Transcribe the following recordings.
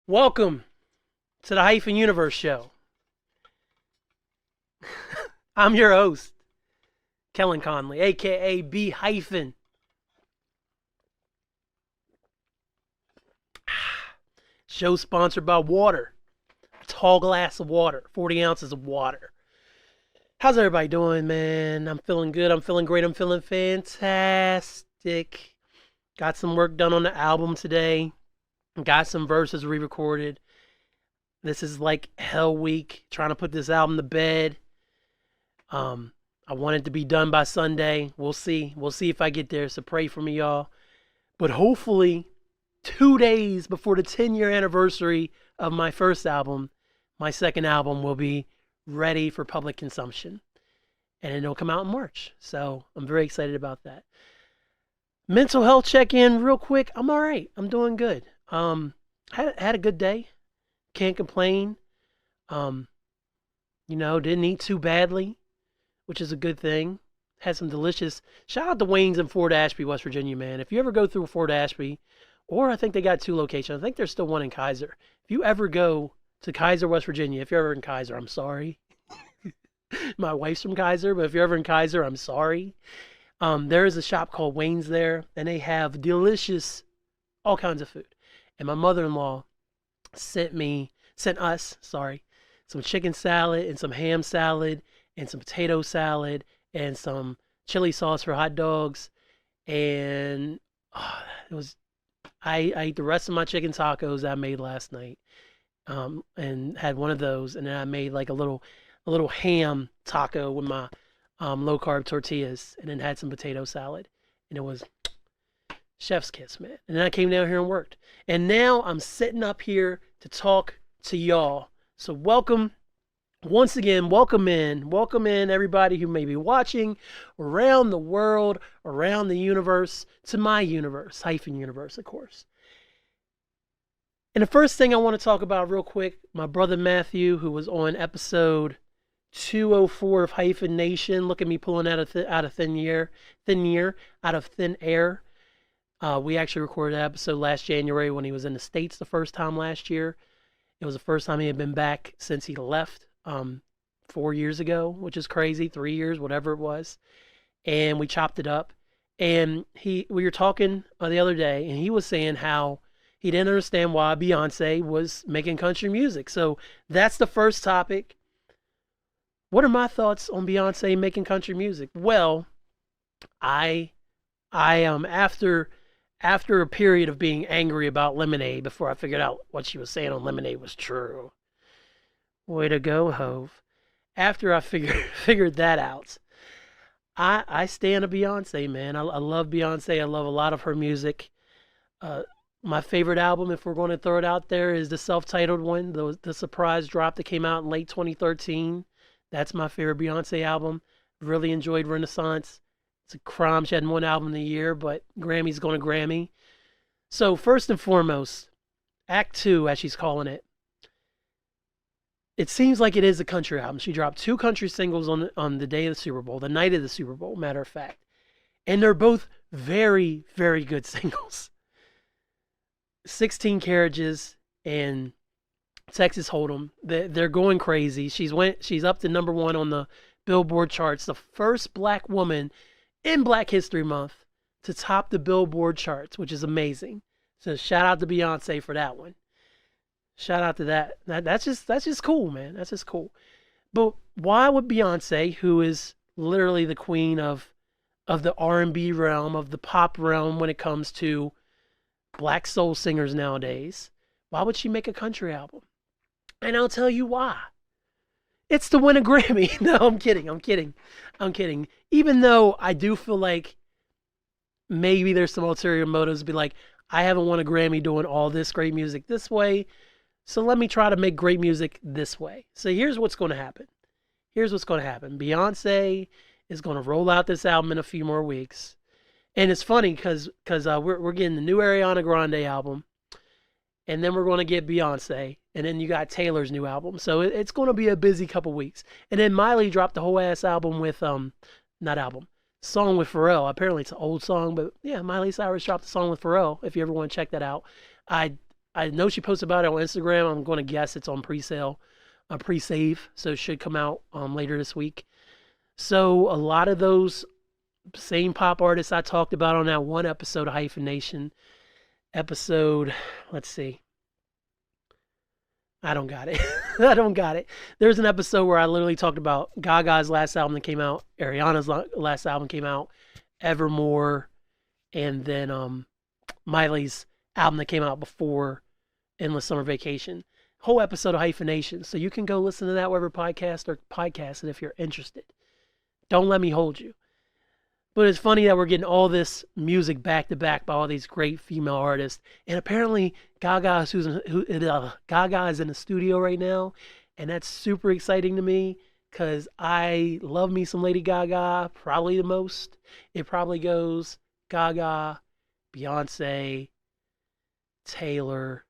Welcome to the Hyphen Universe Show. I'm your host, Kellen Conley, aka B Hyphen. Show sponsored by water. A tall glass of water, 40 ounces of water. How's everybody doing, man? I'm feeling good. I'm feeling great. I'm feeling fantastic. Got some work done on the album today. Got some verses re-recorded. This is like hell week, trying to put this album to bed. I want it to be done by Sunday. We'll see. We'll see if I get there, so pray for me, y'all. But hopefully, 2 days before the 10-year anniversary of my first album, my second album will be ready for public consumption. And it'll come out in March. So I'm very excited about that. Mental health check-in real quick. I'm all right. I'm doing good. Had a good day. Can't complain. Didn't eat too badly, which is a good thing. Had some delicious. Shout out to Wayne's in Fort Ashby, West Virginia, man. If you ever go through Fort Ashby, or I think they got 2 locations. I think there's still one in Kaiser. If you ever go to Kaiser, West Virginia, if you're ever in Kaiser, I'm sorry. My wife's from Kaiser, but if you're ever in Kaiser, I'm sorry. There is a shop called Wayne's there, and they have delicious, all kinds of food. And my mother-in-law sent us, some chicken salad and some ham salad and some potato salad and some chili sauce for hot dogs. And I ate the rest of my chicken tacos I made last night, and had one of those. And then I made like a little ham taco with my low carb tortillas, and then had some potato salad. And it was chef's kiss, man. And then I came down here and worked. And now I'm sitting up here to talk to y'all. So welcome, once again, welcome in everybody who may be watching around the world, around the universe, to my universe, Hyphen Universe, of course. And the first thing I want to talk about real quick, my brother Matthew, who was on episode 204 of Hyphen Nation. Look at me pulling out of thin air. We actually recorded that episode last January when he was in the States the first time last year. It was the first time he had been back since he left 4 years ago, which is crazy, 3 years, whatever it was. And we chopped it up. And we were talking the other day, and he was saying how he didn't understand why Beyonce was making country music. So that's the first topic. What are my thoughts on Beyonce making country music? Well, I after a period of being angry about Lemonade before I figured out what she was saying on Lemonade was true. Way to go, Hove. After I figured that out, I stand a Beyonce, man. I love Beyonce. I love a lot of her music. My favorite album, if we're going to throw it out there, is the self-titled one, the surprise drop that came out in late 2013. That's my favorite Beyonce album. Really enjoyed Renaissance. It's a crime she hadn't won album of the year, but Grammy's going to Grammy. So first and foremost, Act 2, as she's calling it, it seems like it is a country album. She dropped 2 country singles on the day of the Super Bowl, the night of the Super Bowl, matter of fact. And they're both very, very good singles. 16 Carriages and Texas Hold'em. They're going crazy. She's up to #1 on the Billboard charts. The first black woman in Black History Month to top the Billboard charts, which is amazing. So shout out to Beyonce for that one. Shout out to that. That's just cool, man. That's just cool. But why would Beyonce, who is literally the queen of the R&B realm, of the pop realm when it comes to black soul singers nowadays, why would she make a country album? And I'll tell you why. It's to win a Grammy. No, I'm kidding. Even though I do feel like maybe there's some ulterior motives, be like, I haven't won a Grammy doing all this great music this way, so let me try to make great music this way. So here's what's going to happen. Beyonce is going to roll out this album in a few more weeks. And it's funny because we're getting the new Ariana Grande album, and then we're going to get Beyonce, and then you got Taylor's new album. So it's going to be a busy couple weeks. And then Miley dropped the whole ass album with song with Pharrell. Apparently it's an old song, but yeah, Miley Cyrus dropped a song with Pharrell. If you ever want to check that out, I I know she posted about it on Instagram. I'm going to guess it's on pre-sale, pre-save, so it should come out later this week. So a lot of those same pop artists I talked about on that one episode of Hyphenation, episode, let's see. I don't got it. I don't got it. There's an episode where I literally talked about Gaga's last album that came out, Ariana's last album came out, Evermore, and then Miley's album that came out before Endless Summer Vacation. Whole episode of Hyphenation. So you can go listen to that wherever podcast it if you're interested. Don't let me hold you. But it's funny that we're getting all this music back to back by all these great female artists. And apparently Gaga is in the studio right now. And that's super exciting to me because I love me some Lady Gaga, probably the most. It probably goes Gaga, Beyonce, Taylor,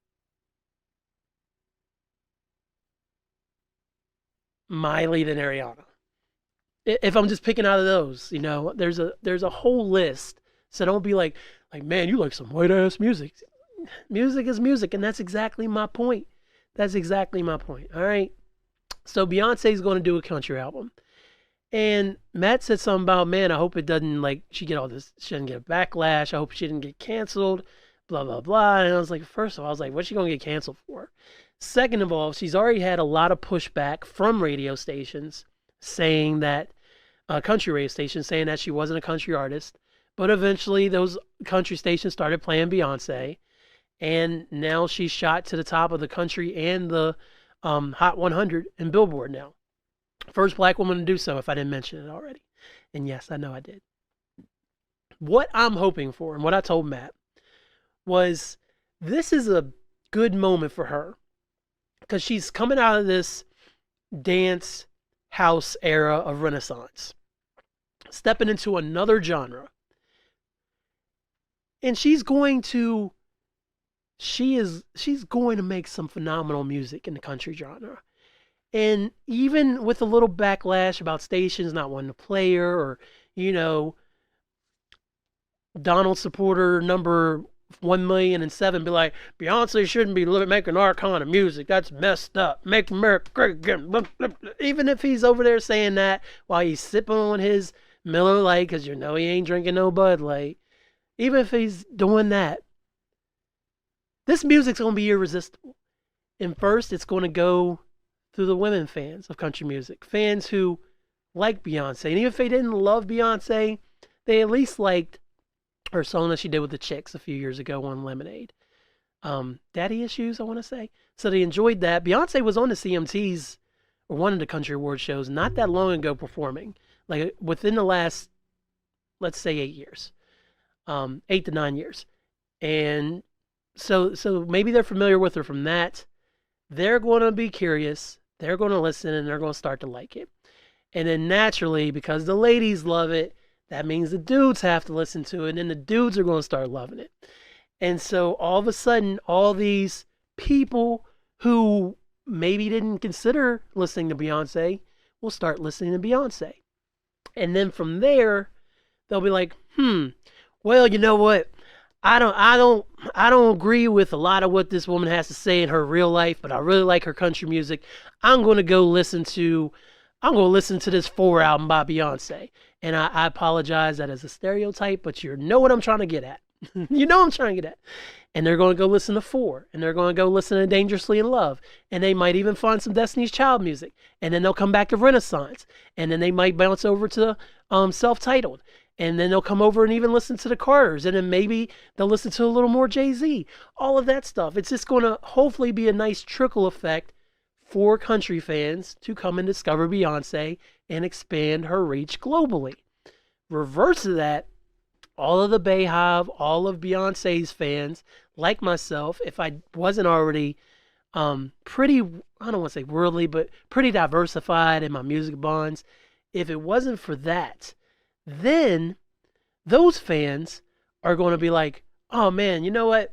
Miley, then Ariana. If I'm just picking out of those, you know, there's a whole list. So don't be like, man, you like some white ass music. Music is music, and that's exactly my point. That's exactly my point. All right. So Beyonce's going to do a country album. And Matt said something about, man, I hope it doesn't, like, she doesn't get a backlash. I hope she didn't get canceled, blah, blah, blah. And I was like, first of all, I was like, what's she going to get canceled for? Second of all, she's already had a lot of pushback from radio stations saying that, country radio stations saying that she wasn't a country artist. But eventually those country stations started playing Beyonce. And now she's shot to the top of the country and the Hot 100 in Billboard now. First black woman to do so, if I didn't mention it already. And yes, I know I did. What I'm hoping for, and what I told Matt, was this is a good moment for her. Because she's coming out of this dance house era of Renaissance. Stepping into another genre. And she's going to make some phenomenal music in the country genre. And even with a little backlash about stations not wanting to play her, or, you know, Donald supporter number 1,000,007 be like, Beyonce shouldn't be making our kind of music. That's messed up. Make America great again. Even if he's over there saying that while he's sipping on his Miller Lite, because you know he ain't drinking no Bud Light. Even if he's doing that, this music's going to be irresistible. And first, it's going to go through the women fans of country music. Fans who like Beyonce. And even if they didn't love Beyonce, they at least liked her song that she did with the Chicks a few years ago on Lemonade. Daddy Issues, I want to say. So they enjoyed that. Beyonce was on the CMTs, or one of the country award shows, not that long ago performing. Like within the last, let's say 8 years. 8 to 9 years. And so maybe they're familiar with her from that. They're going to be curious. They're going to listen, and they're going to start to like it. And then naturally, because the ladies love it, that means the dudes have to listen to it, and then the dudes are going to start loving it. And so all of a sudden, all these people who maybe didn't consider listening to Beyonce will start listening to Beyonce. And then from there, they'll be like, well, you know what? I don't agree with a lot of what this woman has to say in her real life, but I really like her country music. I'm going to go listen to this 4 album by Beyonce. And I apologize that as a stereotype, but you know what I'm trying to get at. You know what I'm trying to get at. And they're going to go listen to 4. And they're going to go listen to Dangerously in Love. And they might even find some Destiny's Child music. And then they'll come back to Renaissance. And then they might bounce over to Self-Titled. And then they'll come over and even listen to the Carters. And then maybe they'll listen to a little more Jay-Z. All of that stuff. It's just going to hopefully be a nice trickle effect for country fans to come and discover Beyonce and expand her reach globally. Reverse of that, all of the Bayhive, all of Beyonce's fans, like myself, if I wasn't already pretty, I don't want to say worldly, but pretty diversified in my music bonds, if it wasn't for that, then those fans are going to be like, oh man, you know what?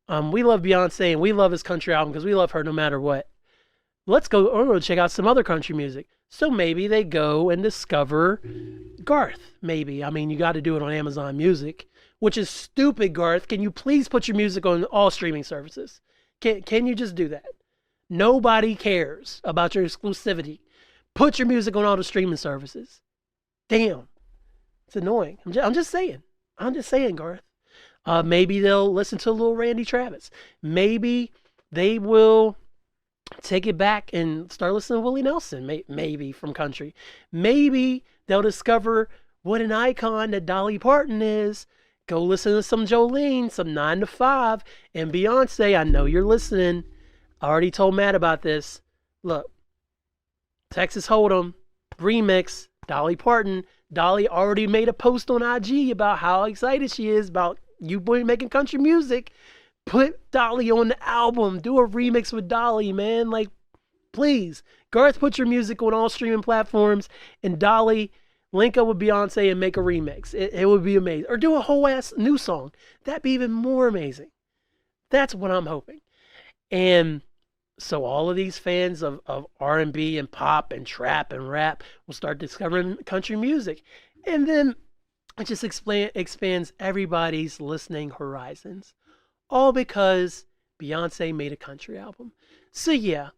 We love Beyonce and we love his country album because we love her no matter what. Let's go check out some other country music. So maybe they go and discover Garth. Maybe. I mean, you got to do it on Amazon Music, which is stupid, Garth. Can you please put your music on all streaming services? Can you just do that? Nobody cares about your exclusivity. Put your music on all the streaming services. Damn. It's annoying. I'm just saying. I'm just saying, Garth. Maybe they'll listen to little Randy Travis. Maybe they will take it back and start listening to Willie Nelson, maybe from country. Maybe they'll discover what an icon that Dolly Parton is. Go listen to some Jolene, some 9 to 5, and Beyonce. I know you're listening. I already told Matt about this. Look, Texas Hold'em remix, Dolly Parton. Dolly already made a post on IG about how excited she is about you boy making country music. Put Dolly on the album. Do a remix with Dolly, man. Like, please. Garth, put your music on all streaming platforms, and Dolly, link up with Beyonce and make a remix. It would be amazing. Or do a whole ass new song. That'd be even more amazing. That's what I'm hoping. And so all of these fans of R&B and pop and trap and rap will start discovering country music. And then it just expands everybody's listening horizons. All because Beyonce made a country album. So yeah,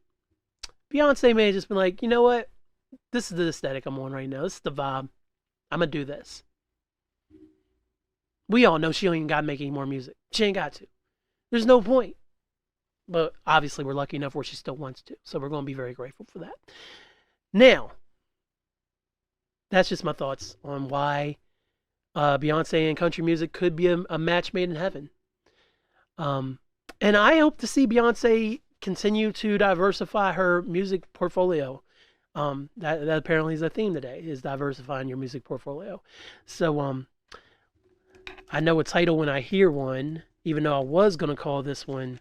Beyonce may have just been like, you know what? This is the aesthetic I'm on right now. This is the vibe. I'm going to do this. We all know she don't even got to make any more music. She ain't got to. There's no point. But obviously we're lucky enough where she still wants to. So we're going to be very grateful for that. Now, that's just my thoughts on why Beyonce and country music could be a match made in heaven. And I hope to see Beyonce continue to diversify her music portfolio. That apparently is a theme today, is diversifying your music portfolio. So I know a title when I hear one, even though I was going to call this one,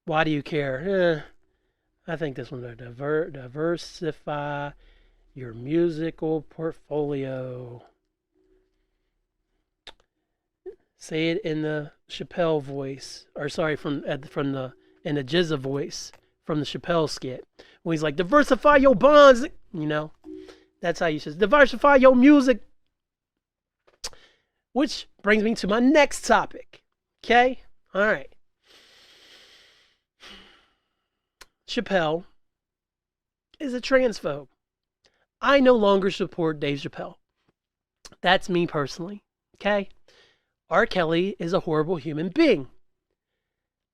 Why Do You Care? I think this one's a diversify your musical portfolio. Say it in the Chappelle voice, or sorry, in the Jizza voice from the Chappelle skit, when he's like, diversify your bonds, you know, that's how you should diversify your music. Which brings me to my next topic. Okay, all right. Chappelle is a transphobe. I no longer support Dave Chappelle. That's me personally. Okay. R. Kelly is a horrible human being.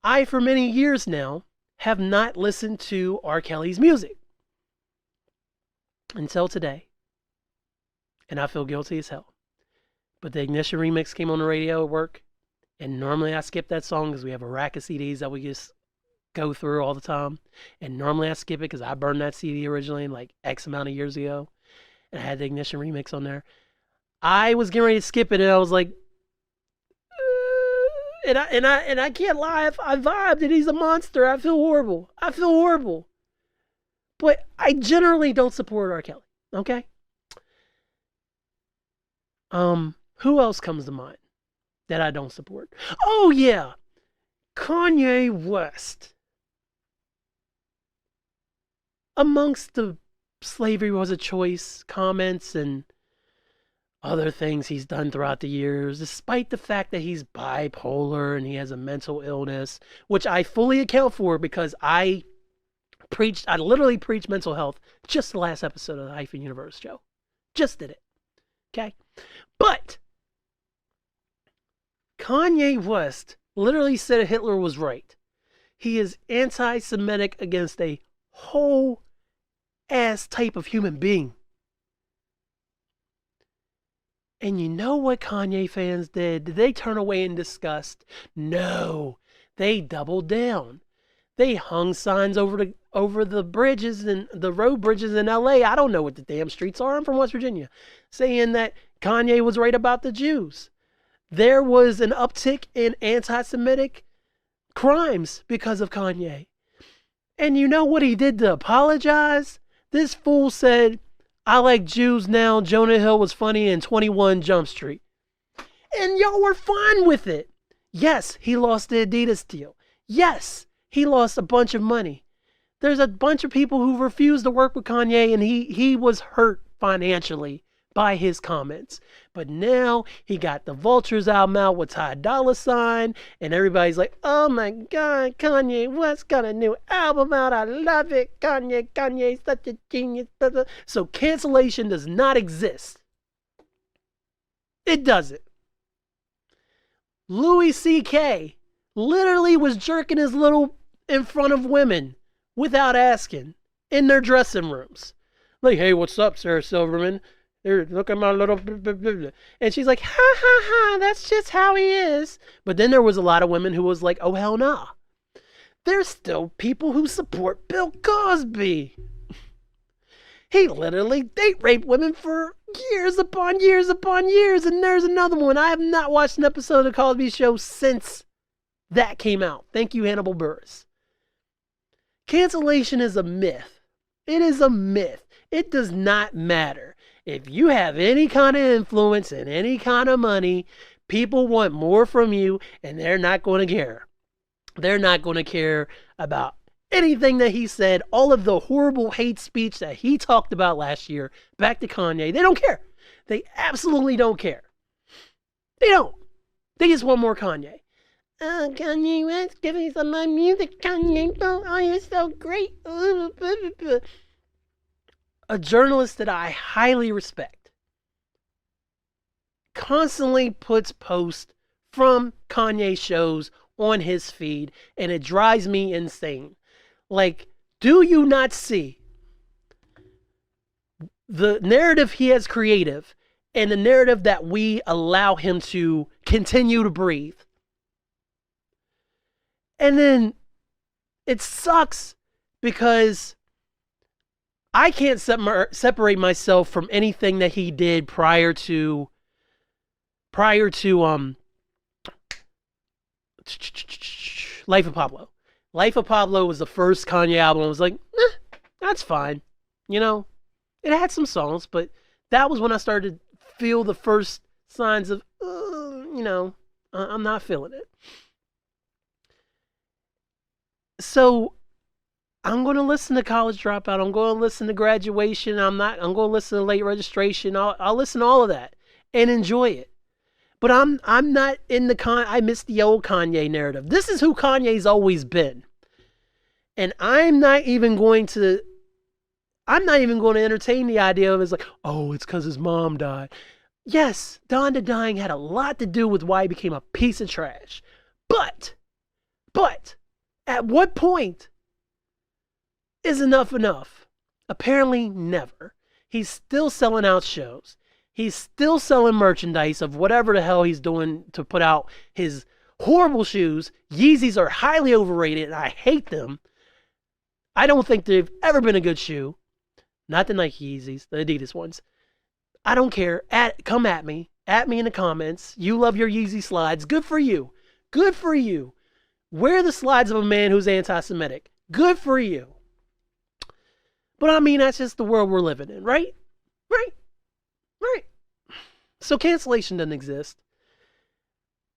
I, for many years now, have not listened to R. Kelly's music. Until today. And I feel guilty as hell. But the Ignition remix came on the radio at work. And normally I skip that song because we have a rack of CDs that we just go through all the time. And normally I skip it because I burned that CD originally like X amount of years ago. And I had the Ignition remix on there. I was getting ready to skip it and I was like, and I can't lie, I vibed and he's a monster. I feel horrible. But I generally don't support R. Kelly. Okay? Who else comes to mind that I don't support? Oh yeah. Kanye West. Amongst the slavery was a choice comments and other things he's done throughout the years, despite the fact that he's bipolar and he has a mental illness, which I fully account for because I literally preached mental health just the last episode of the Hyphen Universe show. Just did it. Okay? But Kanye West literally said Hitler was right. He is anti-Semitic against a whole ass type of human being. And you know what Kanye fans did? Did they turn away in disgust? No. They doubled down. They hung signs over the bridges and the road bridges in LA. I don't know what the damn streets are. I'm from West Virginia. Saying that Kanye was right about the Jews. There was an uptick in anti-Semitic crimes because of Kanye. And you know what he did to apologize? This fool said, I like Jews now. Jonah Hill was funny in 21 Jump Street. And y'all were fine with it. Yes, he lost the Adidas deal. Yes, he lost a bunch of money. There's a bunch of people who refused to work with Kanye and he was hurt financially by his comments. But now he got the Vultures album out with Ty Dolla $ign, and everybody's like, oh my God, Kanye West got a new album out. I love it. Kanye's such a genius. So cancellation does not exist. It doesn't. Louis C.K. literally was jerking his little in front of women without asking in their dressing rooms. Like, hey, what's up, Sarah Silverman? Here, look at my little... And she's like, ha, ha, ha, that's just how he is. But then there was a lot of women who was like, oh, hell nah. There's still people who support Bill Cosby. He literally date raped women for years upon years upon years. And there's another one. I have not watched an episode of The Cosby Show since that came out. Thank you, Hannibal Buress. Cancellation is a myth. It is a myth. It does not matter. If you have any kind of influence and any kind of money, people want more from you and they're not going to care. They're not going to care about anything that he said, all of the horrible hate speech that he talked about last year, back to Kanye. They don't care. They absolutely don't care. They don't. They just want more Kanye. Oh, Kanye West, give me some of my music, Kanye. Oh, you're so great. A journalist that I highly respect constantly puts posts from Kanye shows on his feed, and it drives me insane. Like, do you not see the narrative he has created and the narrative that we allow him to continue to breathe? And then it sucks because I can't separate myself from anything that he did prior to Life of Pablo. Life of Pablo was the first Kanye album. I was like, that's fine. You know, it had some songs, but that was when I started to feel the first signs of, I'm not feeling it. So I'm going to listen to College Dropout. I'm going to listen to Graduation. I'm going to listen to Late Registration. I'll listen to all of that and enjoy it. But I'm not in I miss the old Kanye narrative. This is who Kanye's always been. And I'm not even going to entertain the idea of it's like, oh, it's because his mom died. Yes, Donda dying had a lot to do with why he became a piece of trash. But, at what point is enough enough? Apparently never. He's still selling out shows. He's still selling merchandise of whatever the hell he's doing to put out his horrible shoes. Yeezys are highly overrated and I hate them. I don't think they've ever been a good shoe. Not the Nike Yeezys, the Adidas ones. I don't care. Come at me. At me in the comments. You love your Yeezy slides. Good for you. Good for you. Wear the slides of a man who's anti-Semitic. Good for you. But I mean, that's just the world we're living in, right? Right. So cancellation doesn't exist.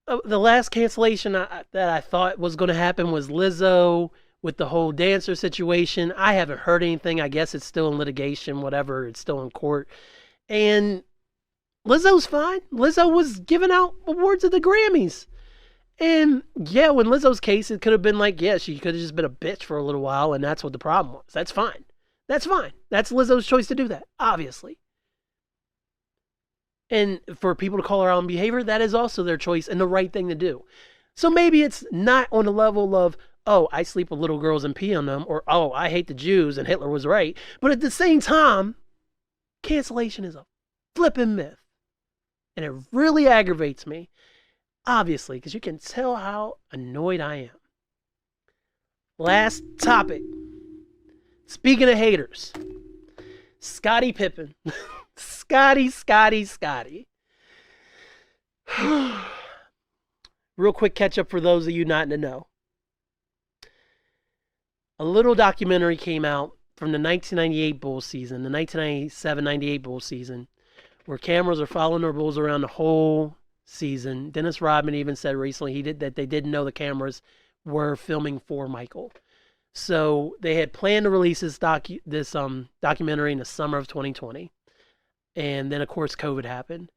The last cancellation that I thought was going to happen was Lizzo with the whole dancer situation. I haven't heard anything. I guess it's still in litigation, whatever. It's still in court. And Lizzo's fine. Lizzo was giving out awards at the Grammys. And yeah, when Lizzo's case, it could have been like, yeah, she could have just been a bitch for a little while, and that's what the problem was. That's fine. That's fine. That's Lizzo's choice to do that, obviously. And for people to call her out on behavior, that is also their choice and the right thing to do. So maybe it's not on the level of, oh, I sleep with little girls and pee on them, or, oh, I hate the Jews and Hitler was right. But at the same time, cancellation is a flipping myth. And it really aggravates me, obviously, because you can tell how annoyed I am. Last topic. Speaking of haters, Scottie Pippen. Scottie. Real quick catch up for those of you not in the know. A little documentary came out from the 1998 Bulls season, the 1997-98 Bulls season, where cameras are following their Bulls around the whole season. Dennis Rodman even said recently that they didn't know the cameras were filming for Michael. So they had planned to release this documentary in the summer of 2020. And then, of course, COVID happened.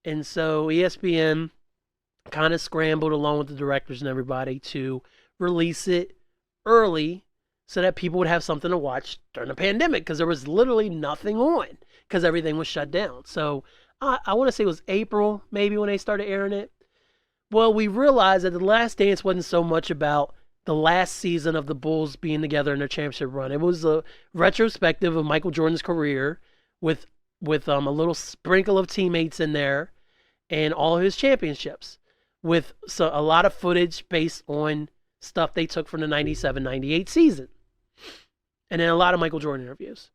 And so ESPN kind of scrambled along with the directors and everybody to release it early so that people would have something to watch during the pandemic because there was literally nothing on because everything was shut down. So I want to say it was April maybe when they started airing it. Well, we realized that The Last Dance wasn't so much about the last season of the Bulls being together in their championship run. It was a retrospective of Michael Jordan's career with a little sprinkle of teammates in there and all of his championships with a lot of footage based on stuff they took from the 97-98 season. And then a lot of Michael Jordan interviews.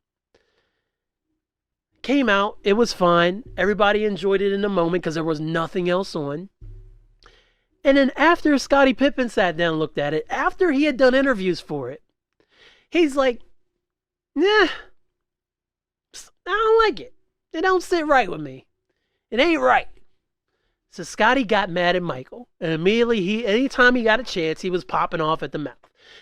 Came out. It was fine. Everybody enjoyed it in the moment because there was nothing else on. And then after Scottie Pippen sat down and looked at it, after he had done interviews for it, he's like, nah, I don't like it. It don't sit right with me. It ain't right. So Scottie got mad at Michael. And immediately, anytime he got a chance, he was popping off at the mouth.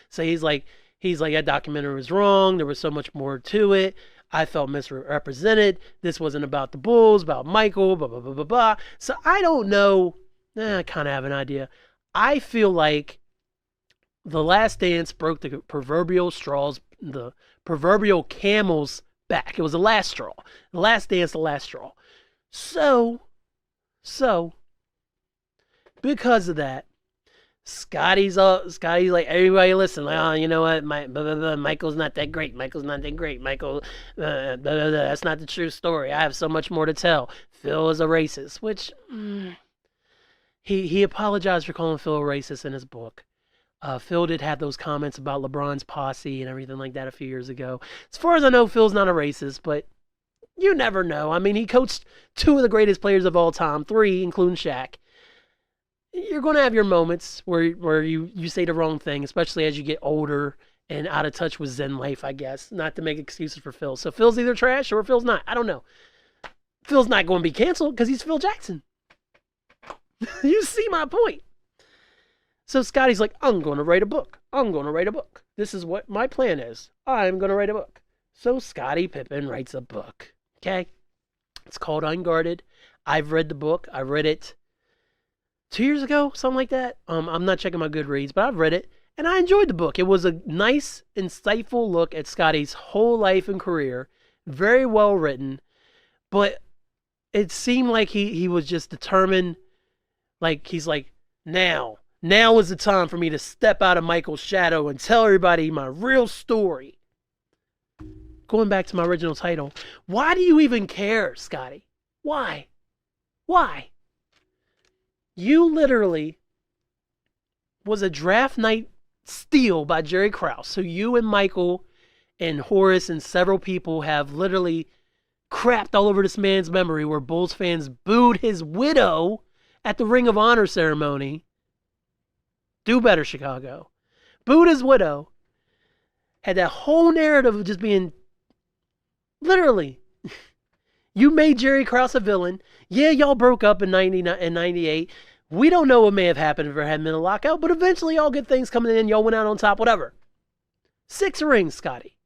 So he's like, that documentary was wrong. There was so much more to it. I felt misrepresented. This wasn't about the Bulls, about Michael, blah, blah, blah, blah, blah. So I don't know. I kind of have an idea. I feel like The Last Dance broke the proverbial camel's back. It was the last straw. The Last Dance, the last straw. So, because of that, Scottie's like, everybody listen, you know what, Michael's not that great. Michael, that's not the true story. I have so much more to tell. Phil is a racist, which... He apologized for calling Phil a racist in his book. Phil did have those comments about LeBron's posse and everything like that a few years ago. As far as I know, Phil's not a racist, but you never know. I mean, he coached 2 of the greatest players of all time, 3, including Shaq. You're going to have your moments where you say the wrong thing, especially as you get older and out of touch with Zen life, I guess. Not to make excuses for Phil. So Phil's either trash or Phil's not. I don't know. Phil's not going to be canceled because he's Phil Jackson. You see my point. So Scottie's like, I'm going to write a book. This is what my plan is. I'm going to write a book. So Scottie Pippen writes a book. Okay? It's called Unguarded. I've read the book. I read it 2 years ago, something like that. I'm not checking my Goodreads, but I've read it, and I enjoyed the book. It was a nice, insightful look at Scottie's whole life and career. Very well written, but it seemed like he was just determined. Like, he's like, now is the time for me to step out of Michael's shadow and tell everybody my real story. Going back to my original title, why do you even care, Scottie? Why? You literally was a draft night steal by Jerry Krause. So you and Michael and Horace and several people have literally crapped all over this man's memory where Bulls fans booed his widow at the Ring of Honor ceremony. Do better, Chicago. Booed his widow. Had that whole narrative of just being literally. You made Jerry Krause a villain. Yeah, y'all broke up in 98. We don't know what may have happened if there hadn't been a lockout, but eventually all good things coming in. Y'all went out on top, whatever. 6 rings, Scottie.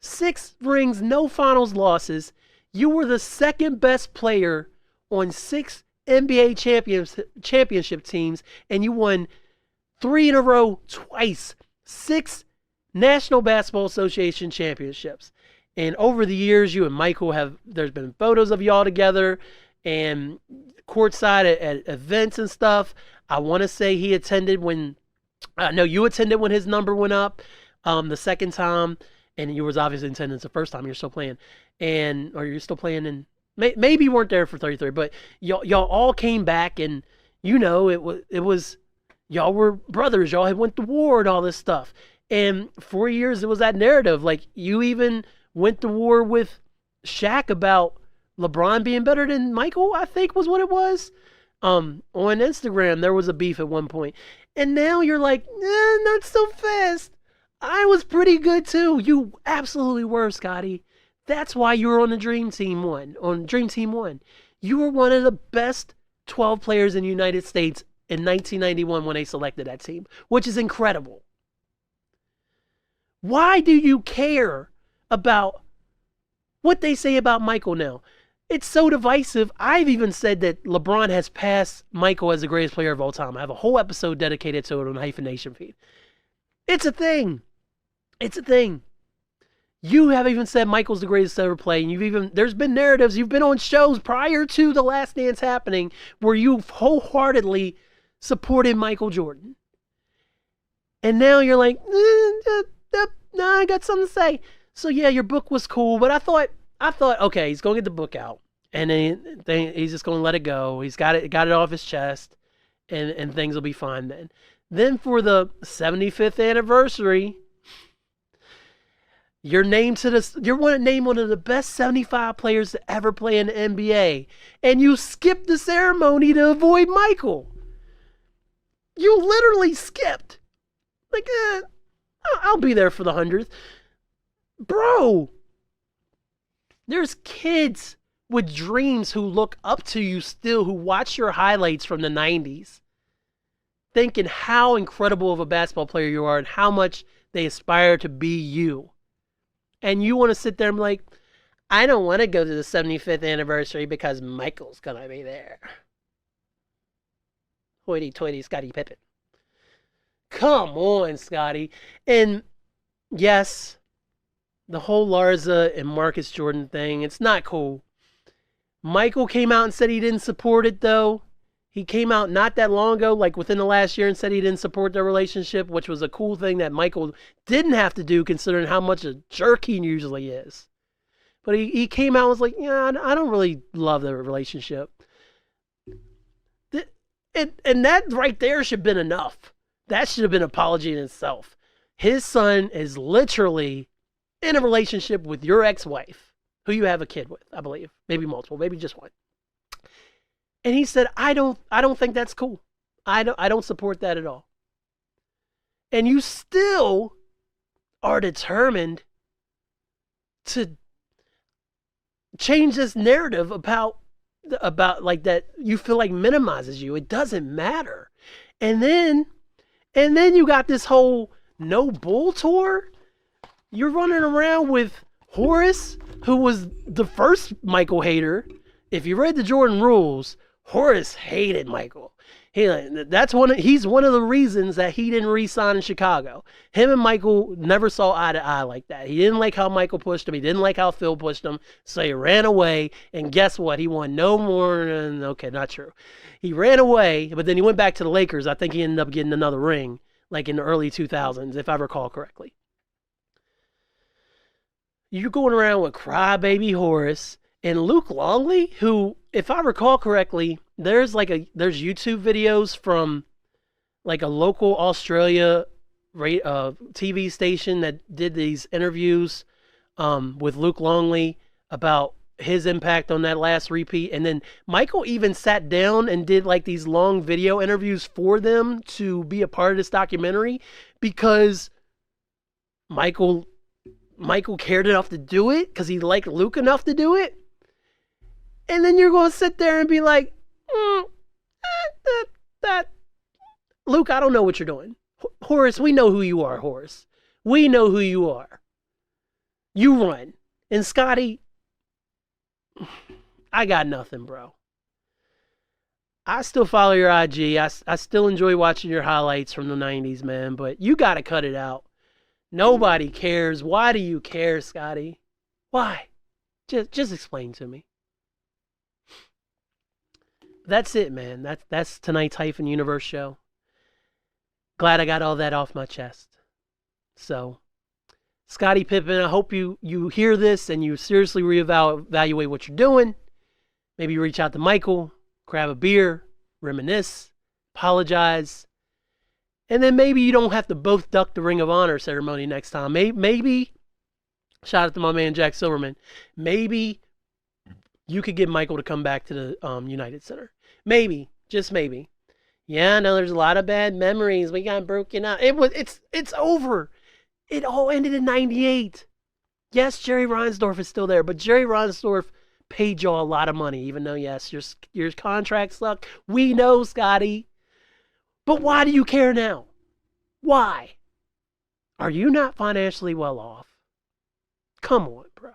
6 rings, no finals losses. You were the second best player on 6 NBA championship teams, and you won 3 in a row twice. 6 National Basketball Association championships. And over the years, you and Michael there's been photos of y'all together and courtside at events and stuff. I want to say he attended you attended when his number went up the second time, and you was obviously in attendance the first time. You're still playing, or you're still playing in. Maybe you weren't there for 33, but y'all all came back, and it was y'all were brothers. Y'all had went to war and all this stuff. And for years, it was that narrative. Like, you even went to war with Shaq about LeBron being better than Michael, I think was what it was. On Instagram, there was a beef at one point. And now you're like, not so fast. I was pretty good too. You absolutely were, Scottie. That's why you were on the Dream Team 1. You were one of the best 12 players in the United States in 1991 when they selected that team, which is incredible. Why do you care about What they say about Michael now. It's so divisive. I've even said that LeBron has passed Michael as the greatest player of all time. I have a whole episode dedicated to it on the Hyphen Nation feed. It's a thing. It's a thing. You have even said Michael's the greatest to ever play, and there's been narratives, you've been on shows prior to The Last Dance happening where you've wholeheartedly supported Michael Jordan. And now you're like, nah, I got something to say. So yeah, your book was cool, but I thought, okay, he's going to get the book out, and then he's just going to let it go. He's got it off his chest, and things will be fine then. Then for the 75th anniversary, you're named one of the best 75 players to ever play in the NBA, and you skipped the ceremony to avoid Michael. You literally skipped. Like, I'll be there for the 100th. Bro, there's kids with dreams who look up to you still, who watch your highlights from the 90s, thinking how incredible of a basketball player you are and how much they aspire to be you. And you want to sit there and be like, I don't want to go to the 75th anniversary because Michael's going to be there. Hoity-toity Scottie Pippen. Come on, Scottie. And yes, the whole Larsa and Marcus Jordan thing, it's not cool. Michael came out and said he didn't support it, though. He came out not that long ago, like within the last year, and said he didn't support their relationship, which was a cool thing that Michael didn't have to do, considering how much a jerk he usually is. But he came out and was like, yeah, I don't really love their relationship. And that right there should have been enough. That should have been an apology in itself. His son is literally in a relationship with your ex-wife, who you have a kid with, I believe. Maybe multiple, maybe just one. And he said, I don't think that's cool. I don't support that at all. And you still are determined to change this narrative about like that you feel like minimizes you. It doesn't matter. And then you got this whole no bull tour. You're running around with Horace, who was the first Michael hater. If you read the Jordan Rules, Horace hated Michael. He's one of the reasons that he didn't re-sign in Chicago. Him and Michael never saw eye to eye like that. He didn't like how Michael pushed him. He didn't like how Phil pushed him. So he ran away. And guess what? He won no more. Okay, not true. He ran away, but then he went back to the Lakers. I think he ended up getting another ring, like in the early 2000s, if I recall correctly. You're going around with crybaby Horace and Luke Longley, who, if I recall correctly, there's YouTube videos from like a local Australia TV station that did these interviews with Luke Longley about his impact on that last repeat. And then Michael even sat down and did like these long video interviews for them to be a part of this documentary because Michael cared enough to do it because he liked Luke enough to do it. And then you're going to sit there and be like, Luke, I don't know what you're doing. Horace, we know who you are, Horace. We know who you are. You run. And Scottie, I got nothing, bro. I still follow your IG. I still enjoy watching your highlights from the 90s, man. But you got to cut it out. Nobody cares. Why do you care, Scottie? Why? Just explain to me. That's it, man. That's tonight's Hyphen Universe show. Glad I got all that off my chest. So, Scottie Pippen, I hope you hear this and you seriously reevaluate what you're doing. Maybe reach out to Michael, grab a beer, reminisce, apologize. And then maybe you don't have to both duck the Ring of Honor ceremony next time. Maybe shout out to my man Jack Silverman. Maybe you could get Michael to come back to the United Center. Maybe, just maybe. Yeah, I know there's a lot of bad memories. We got broken up. It's over. It all ended in 98. Yes, Jerry Reinsdorf is still there, but Jerry Reinsdorf paid y'all a lot of money, even though, yes, your contract sucked. We know, Scottie. But why do you care now? Why? Are you not financially well off? Come on, bro.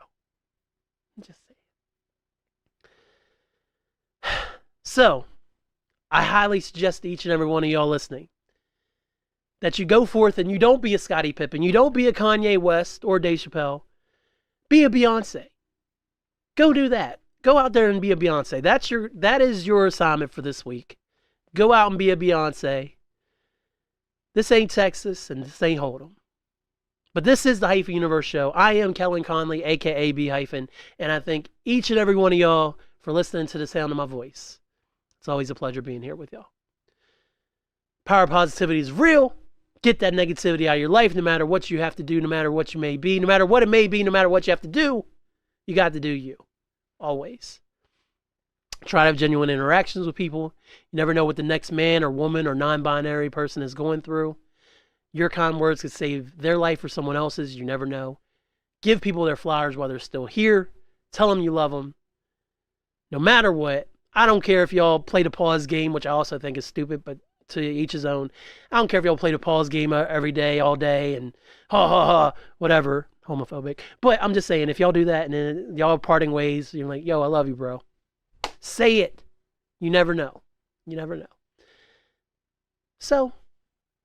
So, I highly suggest to each and every one of y'all listening that you go forth and you don't be a Scottie Pippen. You don't be a Kanye West or Dave Chappelle. Be a Beyonce. Go do that. Go out there and be a Beyonce. That is your assignment for this week. Go out and be a Beyonce. This ain't Texas and this ain't Hold'em. But this is the Hyphen Universe Show. I am Kellen Conley, a.k.a. B Hyphen, and I thank each and every one of y'all for listening to the sound of my voice. It's always a pleasure being here with y'all. Power of positivity is real. Get that negativity out of your life, no matter what you have to do, no matter what you may be, no matter what it may be, no matter what you have to do. You got to do you. Always. Try to have genuine interactions with people. You never know what the next man or woman or non-binary person is going through. Your kind words could save their life or someone else's. You never know. Give people their flowers while they're still here. Tell them you love them. No matter what. I don't care if y'all play the pause game, which I also think is stupid, but to each his own. I don't care if y'all play the pause game every day, all day, and ha ha ha, whatever. Homophobic. But I'm just saying, if y'all do that and then y'all are parting ways, you're like, yo, I love you, bro. Say it. You never know. You never know. So,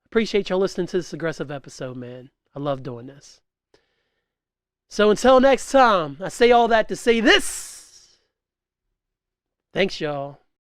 appreciate y'all listening to this aggressive episode, man. I love doing this. So until next time, I say all that to say this. Thanks, y'all.